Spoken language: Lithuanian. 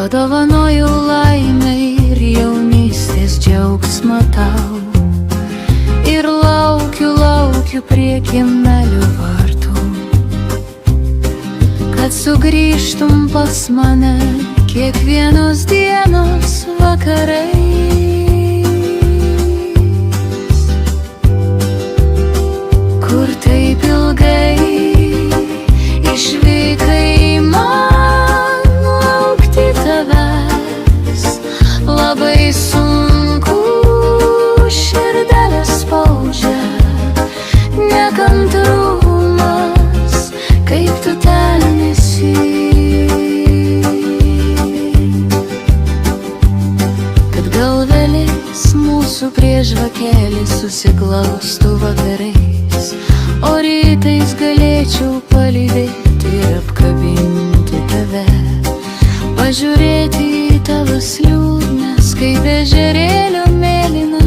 Padovanojau laimę ir jaunystės džiaugsmą tau. Ir laukiu, laukiu prie kiemelio vartų, kad sugrįžtum pas mane kiekvienos dienos vakarais. Kur taip ilgai išvykai man laukti tavęs, labai sunku, širdelę spaudžia nekantrumas, kaip tu ten esi. Kad galvelis mūsų prie žvakelės susiglaustų vakarais, o rytais galėčiau palydėti ir apkabinti tave, pažiūrėti į tavas liūdnas, kaip ežerėlio mėlynas